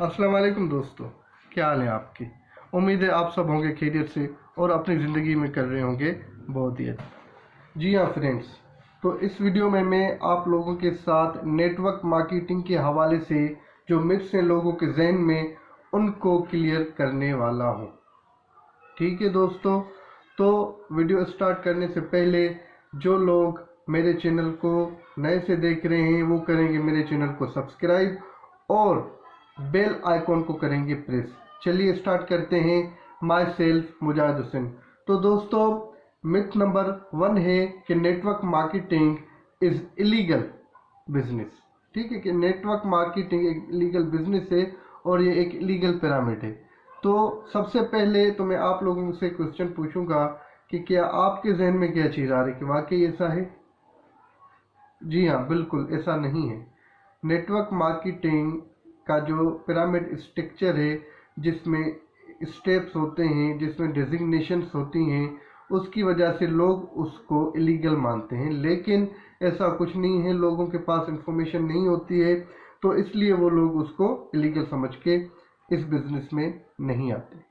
अस्सलाम वालेकुम दोस्तों, क्या हाल है आपकी। उम्मीद है आप सब होंगे खैरियत से और अपनी ज़िंदगी में कर रहे होंगे बहुत ही अच्छा। जी हाँ फ्रेंड्स, तो इस वीडियो में मैं आप लोगों के साथ नेटवर्क मार्केटिंग के हवाले से जो मिथ्स हैं लोगों के जहन में, उनको क्लियर करने वाला हूँ। ठीक है दोस्तों, तो वीडियो स्टार्ट करने से पहले जो लोग मेरे चैनल को नए से देख रहे हैं वो करेंगे मेरे चैनल को सब्सक्राइब और बेल आइकॉन को करेंगे प्रेस। चलिए स्टार्ट करते हैं। माई सेल्फ मुजाहिद हुसैन। तो दोस्तों, मिथ नंबर 1 है कि network marketing is illegal business. ठीक है कि नेटवर्क मार्केटिंग एक इलीगल बिजनेस है और ये एक इलीगल पिरामिड है। तो सबसे पहले तो मैं आप लोगों से क्वेश्चन पूछूंगा कि क्या आपके जहन में क्या चीज़ आ रही है कि वाकई ऐसा है। जी हाँ, बिल्कुल ऐसा नहीं है। नेटवर्क मार्केटिंग का जो पिरामिड स्ट्रक्चर है, जिसमें स्टेप्स होते हैं, जिसमें डेजिग्नेशंस होती हैं, उसकी वजह से लोग उसको इलीगल मानते हैं। लेकिन ऐसा कुछ नहीं है, लोगों के पास इंफॉर्मेशन नहीं होती है, तो इसलिए वो लोग उसको इलीगल समझ के इस बिजनेस में नहीं आते।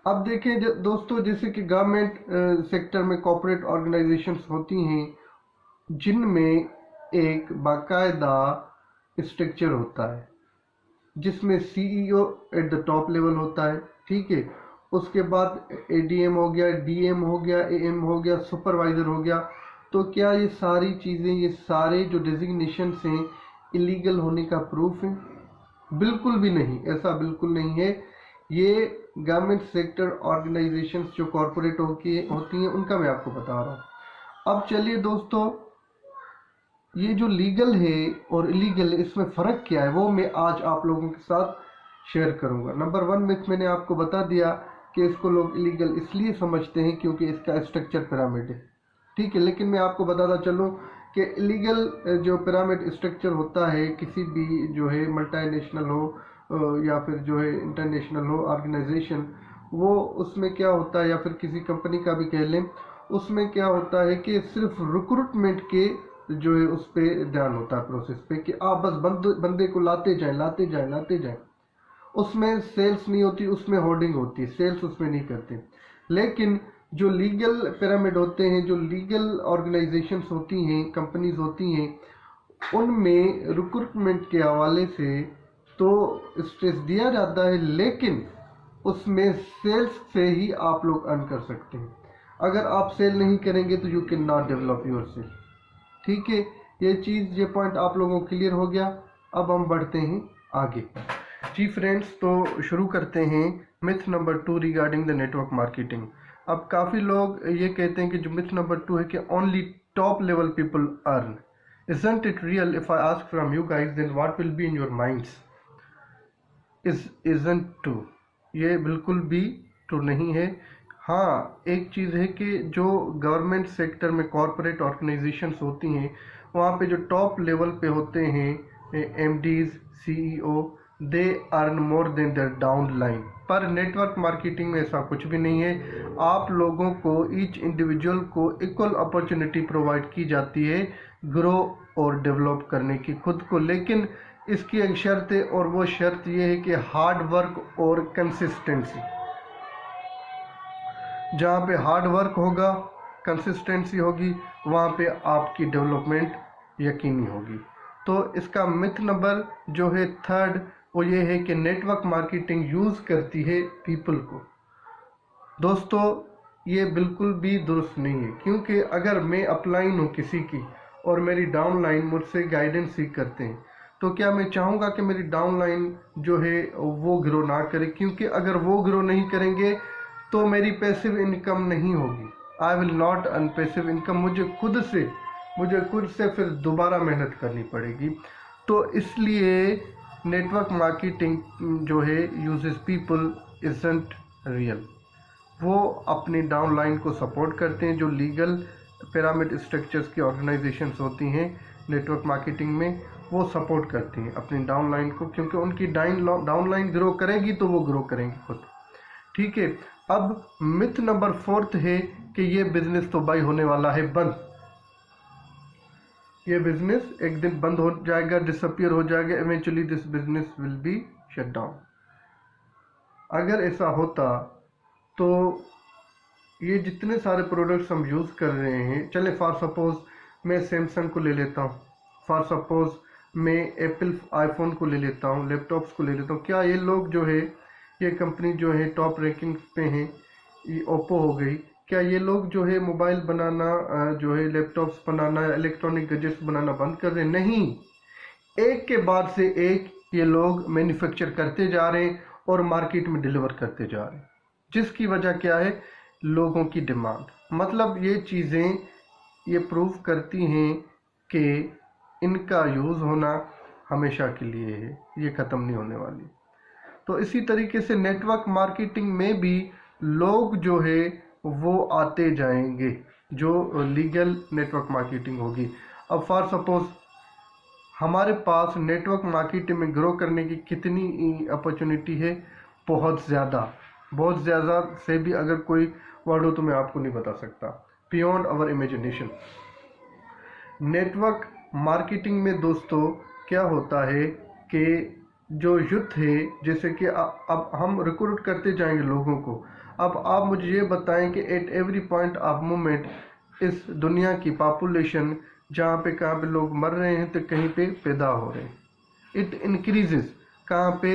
अब देखें दोस्तों, जैसे कि गवर्नमेंट सेक्टर में कॉर्पोरेट ऑर्गेनाइजेशंस होती हैं जिनमें एक बाकायदा स्ट्रक्चर होता है, जिसमें CEO at the top level होता है। ठीक है, उसके बाद एडीएम हो गया, डीएम हो गया, एएम हो गया, सुपरवाइजर हो गया। तो क्या ये सारी चीज़ें, ये सारे जो डेजिग्नेशंस हैं, इलीगल होने का प्रूफ है? बिल्कुल भी नहीं, ऐसा बिल्कुल नहीं है। ये गवर्नमेंट सेक्टर ऑर्गेनाइजेशंस जो कॉरपोरेट होती हैं उनका मैं आपको बता रहा हूँ। अब चलिए दोस्तों, ये जो लीगल है और इलीगल है, इसमें फ़र्क क्या है वो मैं आज आप लोगों के साथ शेयर करूंगा। नंबर 1 मिथ मैंने आपको बता दिया कि इसको लोग इलीगल इसलिए समझते हैं क्योंकि इसका स्ट्रक्चर पिरामिड है। ठीक है, लेकिन मैं आपको बताता चलूँ कि इलीगल जो पिरामिड स्ट्रक्चर होता है, किसी भी जो है मल्टीनेशनल हो या फिर जो है इंटरनेशनल हो ऑर्गेनाइजेशन, वो उसमें क्या होता है, या फिर किसी कंपनी का भी कह लें, उसमें क्या होता है कि सिर्फ रिक्रूटमेंट के जो है उस पर ध्यान होता है, प्रोसेस पे, कि आप बस बंदे को लाते जाएं लाते जाएं लाते जाएं। उसमें सेल्स नहीं होती, उसमें होर्डिंग होती है, सेल्स उसमें नहीं करते। लेकिन जो लीगल पिरामिड होते हैं, जो लीगल ऑर्गेनाइजेशंस होती हैं, कंपनीज होती हैं, उनमें रिक्रूटमेंट के हवाले से तो स्ट्रेस दिया जाता है, लेकिन उसमें सेल्स से ही आप लोग अर्न कर सकते हैं। अगर आप सेल नहीं करेंगे तो you can not develop your sale. ठीक है, ये पॉइंट आप लोगों को क्लियर हो गया। अब हम बढ़ते हैं आगे। जी फ्रेंड्स, तो शुरू करते हैं myth number 2 regarding the network marketing. अब काफ़ी लोग ये कहते हैं कि जो मिथ नंबर 2 है कि only top level people earn. Isn't it real? If I ask from you guys, then what will be in your minds? Isn't true? ये बिल्कुल भी ट्रू नहीं है। हाँ, एक चीज़ है कि जो गवर्नमेंट सेक्टर में कॉरपोरेट ऑर्गेनाइजेशंस होती हैं, वहाँ पे जो टॉप लेवल पे होते हैं MDs, CEOs, they earn more than their down line. पर नेटवर्क मार्केटिंग में ऐसा कुछ भी नहीं है। आप लोगों को, ईच इंडिविजुअल को इक्वल अपॉर्चुनिटी प्रोवाइड की जाती है ग्रो और डेवलप करने की खुद को। लेकिन इसकी एक शर्त है, और वो शर्त ये है कि हार्ड वर्क और कंसिस्टेंसी। जहाँ पे हार्ड वर्क होगा, कंसिस्टेंसी होगी, वहाँ पे आपकी डेवलपमेंट यकीनी होगी। तो इसका मिथ नंबर जो है 3 वो ये है कि नेटवर्क मार्केटिंग यूज़ करती है पीपल को। दोस्तों, ये बिल्कुल भी दुरुस्त नहीं है, क्योंकि अगर मैं अपलाइन हूँ किसी की और मेरी डाउनलाइन मुझसे गाइडेंस सीख करते हैं, तो क्या मैं चाहूँगा कि मेरी डाउनलाइन जो है वो ग्रो ना करे? क्योंकि अगर वो ग्रो नहीं करेंगे तो मेरी पैसिव इनकम नहीं होगी। I will not earn passive income. मुझे खुद से फिर दोबारा मेहनत करनी पड़ेगी। तो इसलिए नेटवर्क मार्केटिंग जो है यूजेस पीपल इजंट रियल। वो अपनी डाउनलाइन को सपोर्ट करते हैं। जो लीगल पिरामिड स्ट्रक्चर्स की ऑर्गेनाइजेशंस होती हैं नेटवर्क मार्केटिंग में, वो सपोर्ट करती हैं अपनी डाउनलाइन को, क्योंकि उनकी डाउनलाइन ग्रो करेगी तो वो ग्रो करेंगे खुद। ठीक है, अब मिथ नंबर 4 है कि ये बिजनेस तो बाई होने वाला है बंद। ये बिजनेस एक दिन बंद हो जाएगा, डिसअपियर हो जाएगा, eventually this business will be shut down. अगर ऐसा होता तो ये जितने सारे प्रोडक्ट्स हम यूज़ कर रहे हैं, चले फॉर सपोज मैं सैमसंग को ले लेता हूँ, फॉर सपोज मैं एप्पल आईफोन को ले लेता हूँ, लैपटॉप्स को ले लेता हूँ, क्या ये लोग जो है, ये कंपनी जो है टॉप रैंकिंग पे हैं, ये ओप्पो हो गई, क्या ये लोग जो है मोबाइल बनाना जो है लैपटॉप्स बनाना, इलेक्ट्रॉनिक गैजेट्स बनाना बंद कर रहे हैं? नहीं, एक के बाद से एक ये लोग मैन्युफैक्चर करते जा रहे हैं और मार्केट में डिलीवर करते जा रहे हैं, जिसकी वजह क्या है? लोगों की डिमांड। मतलब ये चीज़ें ये प्रूव करती हैं कि इनका यूज़ होना हमेशा के लिए है, ये ख़त्म नहीं होने वाली। तो इसी तरीके से नेटवर्क मार्केटिंग में भी लोग जो है वो आते जाएंगे, जो लीगल नेटवर्क मार्केटिंग होगी। अब फॉर सपोज हमारे पास नेटवर्क मार्केटिंग में ग्रो करने की कितनी अपॉर्चुनिटी है? बहुत ज़्यादा से भी अगर कोई वर्ड हो तो मैं आपको नहीं बता सकता, beyond our imagination. Network marketing में दोस्तों क्या होता है कि जो यूथ है, जैसे कि अब हम रिक्रूट करते जाएंगे लोगों को। अब आप मुझे ये बताएं कि at every point of moment इस दुनिया की पॉपुलेशन जहाँ पे कहाँ पे लोग मर रहे हैं तो कहीं पे पैदा हो रहे हैं, इट इंक्रीजेस। कहाँ पे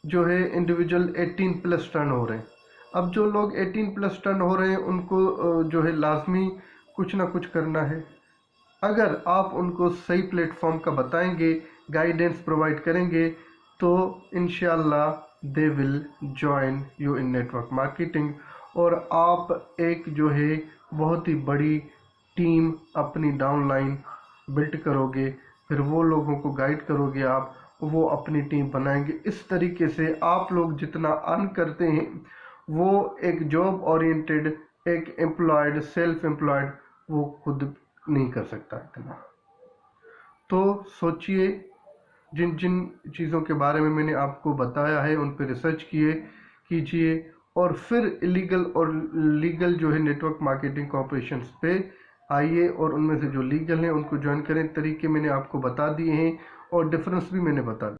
जो है इंडिविजुअल 18 प्लस टर्न हो रहे हैं। अब जो लोग 18 प्लस टर्न हो रहे हैं उनको जो है लाजमी कुछ ना कुछ करना है। अगर आप उनको सही प्लेटफॉर्म का बताएंगे, गाइडेंस प्रोवाइड करेंगे, तो इंशाल्लाह they will join you in network marketing, और आप एक जो है बहुत ही बड़ी टीम अपनी डाउनलाइन बिल्ड करोगे, फिर वो लोगों को गाइड करोगे, आप वो अपनी टीम बनाएंगे। इस तरीके से आप लोग जितना अर्न करते हैं वो एक जॉब ओरिएंटेड, एक एम्प्लॉयड, सेल्फ एम्प्लॉयड वो खुद नहीं कर सकता इतना। तो सोचिए, जिन जिन चीज़ों के बारे में मैंने आपको बताया है उन पर रिसर्च कीजिए, और फिर इलीगल और लीगल जो है नेटवर्क मार्केटिंग कॉर्पोरेशंस पे आइए, और उनमें से जो लीगल हैं उनको ज्वाइन करें। तरीके मैंने आपको बता दिए हैं और डिफरेंस भी मैंने बता दिया।